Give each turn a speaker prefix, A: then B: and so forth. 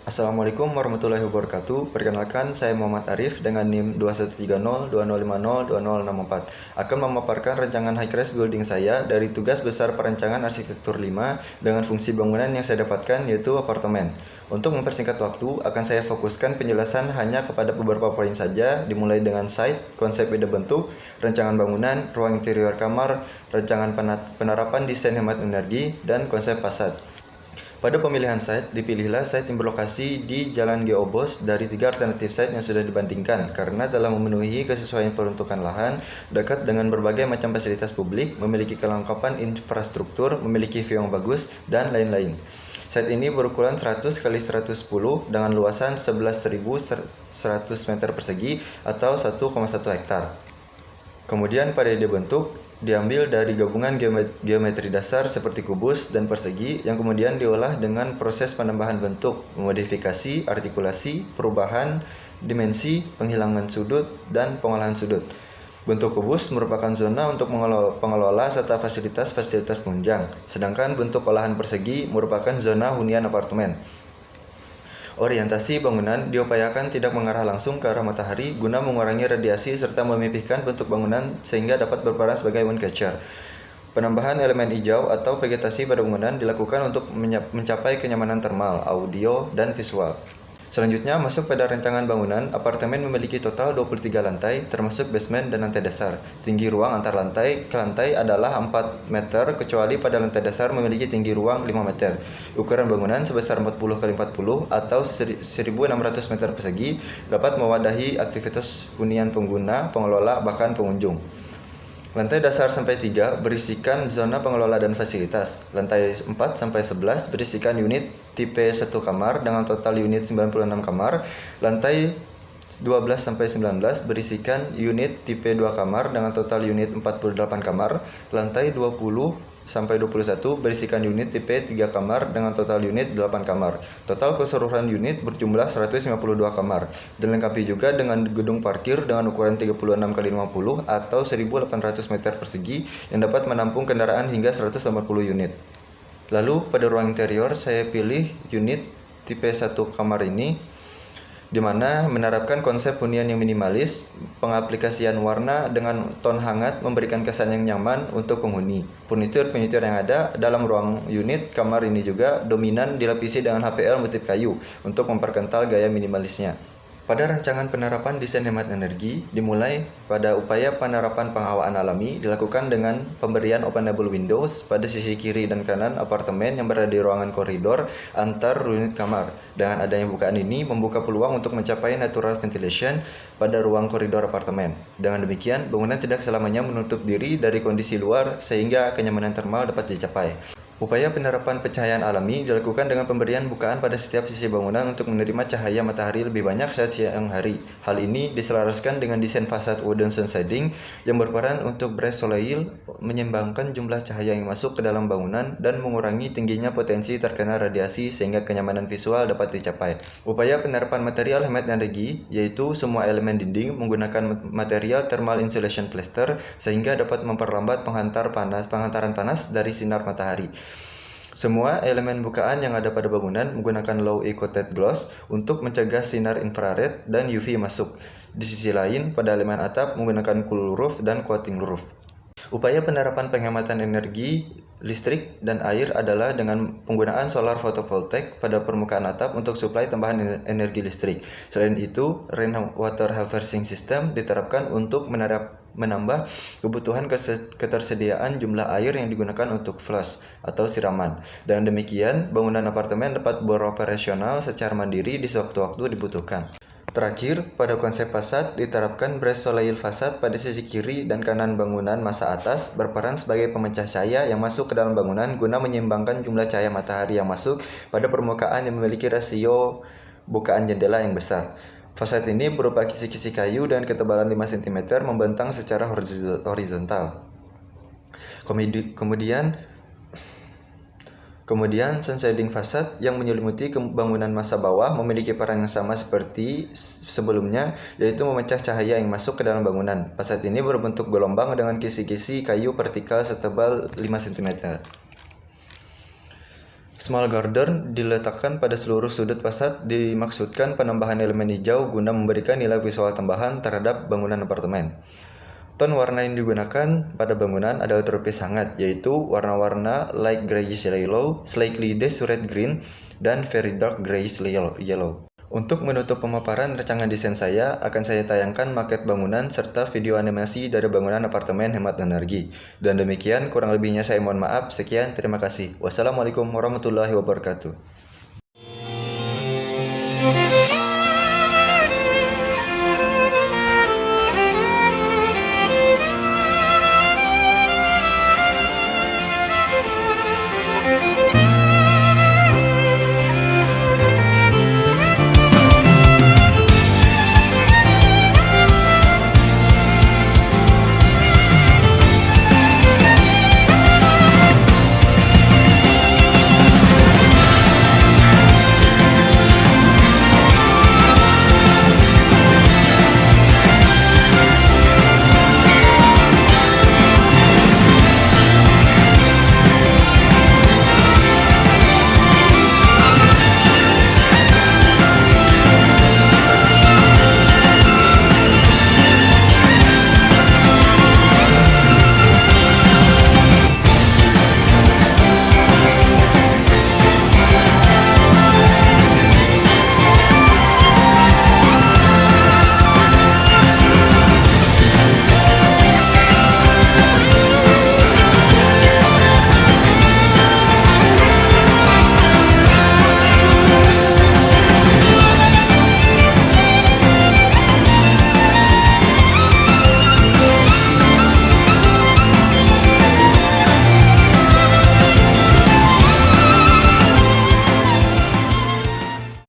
A: Assalamualaikum warahmatullahi wabarakatuh. Perkenalkan, saya Muhammad Arif dengan NIM 213020502064 akan memaparkan rancangan high-rise building saya dari tugas besar perencanaan arsitektur 5 dengan fungsi bangunan yang saya dapatkan yaitu apartemen. Untuk mempersingkat waktu, akan saya fokuskan penjelasan hanya kepada beberapa poin saja, dimulai dengan site, konsep ide bentuk, rancangan bangunan, ruang interior kamar, rancangan penerapan desain hemat energi, dan konsep fasad. Pada pemilihan site, dipilihlah site yang berlokasi di Jalan Geobos dari 3 alternatif site yang sudah dibandingkan karena telah memenuhi kesesuaian peruntukan lahan, dekat dengan berbagai macam fasilitas publik, memiliki kelengkapan infrastruktur, memiliki view yang bagus, dan lain-lain. Site ini berukuran 100 x 110 dengan luasan 11.100 meter persegi atau 1,1 hektar. Kemudian pada ide bentuk, diambil dari gabungan geometri dasar seperti kubus dan persegi yang kemudian diolah dengan proses penambahan bentuk, modifikasi, artikulasi, perubahan, dimensi, penghilangan sudut, dan pengolahan sudut. Bentuk kubus merupakan zona untuk pengelola serta fasilitas-fasilitas penunjang, sedangkan bentuk olahan persegi merupakan zona hunian apartemen. Orientasi bangunan diupayakan tidak mengarah langsung ke arah matahari guna mengurangi radiasi serta memipihkan bentuk bangunan sehingga dapat berperan sebagai wind catcher. Penambahan elemen hijau atau vegetasi pada bangunan dilakukan untuk mencapai kenyamanan termal, audio, dan visual. Selanjutnya, masuk pada rancangan bangunan, apartemen memiliki total 23 lantai, termasuk basement dan lantai dasar. Tinggi ruang antar lantai ke lantai adalah 4 meter, kecuali pada lantai dasar memiliki tinggi ruang 5 meter. Ukuran bangunan sebesar 40 x 40 atau 1.600 meter persegi dapat mewadahi aktivitas hunian pengguna, pengelola, bahkan pengunjung. Lantai dasar sampai 3 berisikan zona pengelola dan fasilitas. Lantai 4 sampai 11 berisikan unit tipe 1 kamar dengan total unit 96 kamar. Lantai 12 sampai 19 berisikan unit tipe 2 kamar dengan total unit 48 kamar. Lantai 20 sampai 21 berisikan unit tipe 3 kamar dengan total unit 8 kamar. Total keseluruhan unit berjumlah 152 kamar. Dilengkapi juga dengan gedung parkir dengan ukuran 36 x 50 atau 1800 meter persegi yang dapat menampung kendaraan hingga 180 unit. Lalu pada ruang interior saya pilih unit tipe 1 kamar ini, di mana menerapkan konsep hunian yang minimalis, pengaplikasian warna dengan ton hangat memberikan kesan yang nyaman untuk penghuni. Furnitur yang ada dalam ruang unit kamar ini juga dominan dilapisi dengan HPL motif kayu untuk memperkental gaya minimalisnya. Pada rancangan penerapan desain hemat energi, dimulai pada upaya penerapan penghawaan alami dilakukan dengan pemberian openable windows pada sisi kiri dan kanan apartemen yang berada di ruangan koridor antar unit kamar. Dengan adanya bukaan ini membuka peluang untuk mencapai natural ventilation pada ruang koridor apartemen. Dengan demikian, bangunan tidak selamanya menutup diri dari kondisi luar sehingga kenyamanan termal dapat dicapai. Upaya penerapan pencahayaan alami dilakukan dengan pemberian bukaan pada setiap sisi bangunan untuk menerima cahaya matahari lebih banyak saat siang hari. Hal ini diselaraskan dengan desain fasad wooden sound shading yang berperan untuk bres soleil, menyeimbangkan jumlah cahaya yang masuk ke dalam bangunan dan mengurangi tingginya potensi terkena radiasi sehingga kenyamanan visual dapat dicapai. Upaya penerapan material hemat energi yaitu semua elemen dinding menggunakan material thermal insulation plaster sehingga dapat memperlambat penghantaran panas dari sinar matahari. Semua elemen bukaan yang ada pada bangunan menggunakan low E coated gloss untuk mencegah sinar infrared dan UV masuk. Di sisi lain, pada elemen atap menggunakan cool roof dan coating roof. Upaya penerapan penghematan energi listrik dan air adalah dengan penggunaan solar photovoltaik pada permukaan atap untuk suplai tambahan energi listrik. Selain itu, rainwater harvesting system diterapkan untuk menambah kebutuhan ketersediaan jumlah air yang digunakan untuk flush atau siraman. Dengan demikian, bangunan apartemen dapat beroperasional secara mandiri di sewaktu-waktu dibutuhkan. Terakhir, pada konsep fasad diterapkan bres soleil fasad pada sisi kiri dan kanan bangunan masa atas berperan sebagai pemecah cahaya yang masuk ke dalam bangunan guna menyeimbangkan jumlah cahaya matahari yang masuk pada permukaan yang memiliki rasio bukaan jendela yang besar. Fasad ini berupa kisi-kisi kayu dengan ketebalan 5 cm membentang secara horizontal. Kemudian sun shading fasad yang menyelimuti bangunan masa bawah memiliki peran yang sama seperti sebelumnya, yaitu memecah cahaya yang masuk ke dalam bangunan. Fasad ini berbentuk gelombang dengan kisi-kisi kayu vertikal setebal 5 cm. Small garden diletakkan pada seluruh sudut fasad dimaksudkan penambahan elemen hijau guna memberikan nilai visual tambahan terhadap bangunan apartemen. Ton warna yang digunakan pada bangunan ada tropis hangat, yaitu warna-warna light grayish yellow, slightly desperate green, dan very dark grayish yellow. Untuk menutup pemaparan rancangan desain saya, akan saya tayangkan maket bangunan serta video animasi dari bangunan apartemen hemat energi. Dan demikian, kurang lebihnya saya mohon maaf. Sekian, terima kasih. Wassalamualaikum warahmatullahi wabarakatuh.